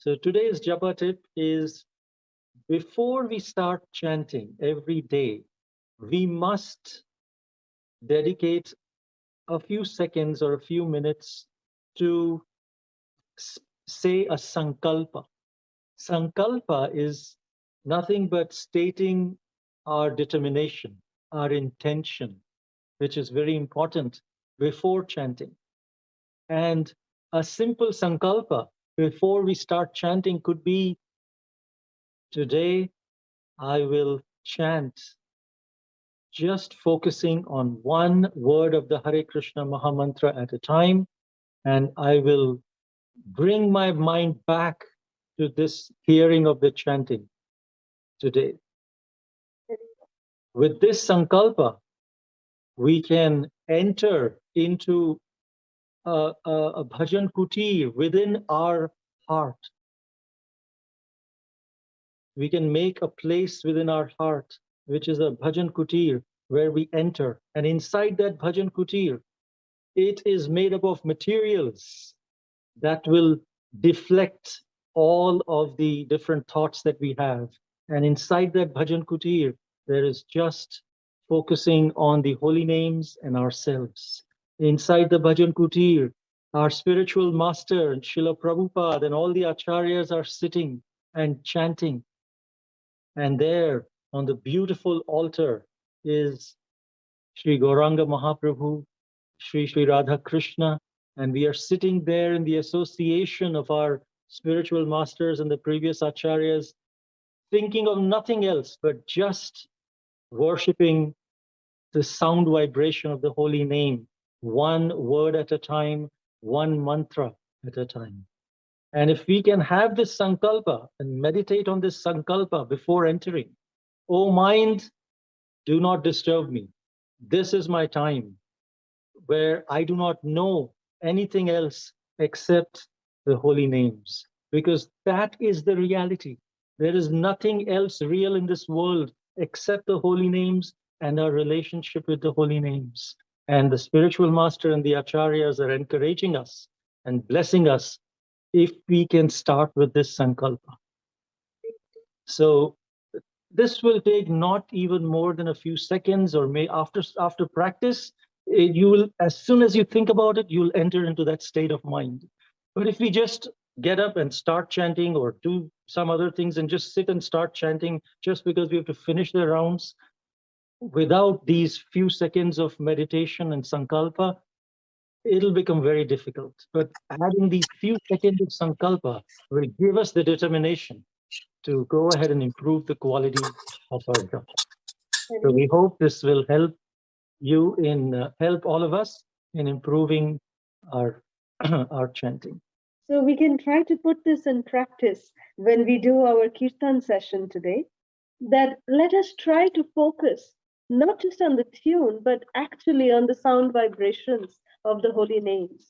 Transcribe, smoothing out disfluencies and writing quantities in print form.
So today's Japa tip is, before we start chanting every day, we must dedicate a few seconds or a few minutes to say a Sankalpa. Sankalpa is nothing but stating our determination, our intention, which is very important before chanting. And a simple Sankalpa before we start chanting could be, today I will chant just focusing on one word of the Hare Krishna Mahamantra at a time, and I will bring my mind back to this hearing of the chanting today. With this Sankalpa, we can enter into a bhajan kutir within our heart. We can make a place within our heart, which is a bhajan kutir, where we enter. And inside that bhajan kutir, it is made up of materials that will deflect all of the different thoughts that we have. And inside that bhajan kutir, there is just focusing on the holy names and ourselves. Inside the bhajan kutir, our spiritual master and Srila Prabhupada and all the acharyas are sitting and chanting. And there on the beautiful altar is Sri Gauranga Mahaprabhu, Sri Radha Krishna, and we are sitting there in the association of our spiritual masters and the previous acharyas, thinking of nothing else but just worshipping the sound vibration of the holy name, one word at a time, one mantra at a time. And if we can have this sankalpa and meditate on this sankalpa before entering, oh mind, do not disturb me. This is my time where I do not know anything else except the holy names, because that is the reality. There is nothing else real in this world except the holy names and our relationship with the holy names. And the spiritual master and the acharyas are encouraging us and blessing us if we can start with this sankalpa. So this will take not even more than a few seconds, or may after practice, you will, as soon as you think about it, you'll enter into that state of mind. But if we just get up and start chanting, or do some other things and just sit and start chanting just because we have to finish the rounds, without these few seconds of meditation and sankalpa, it'll become very difficult. But adding these few seconds of sankalpa will give us the determination to go ahead and improve the quality of our job. So we hope this will help you help all of us in improving our our chanting. So we can try to put this in practice when we do our kirtan session today, that let us try to focus not just on the tune, but actually on the sound vibrations of the holy names.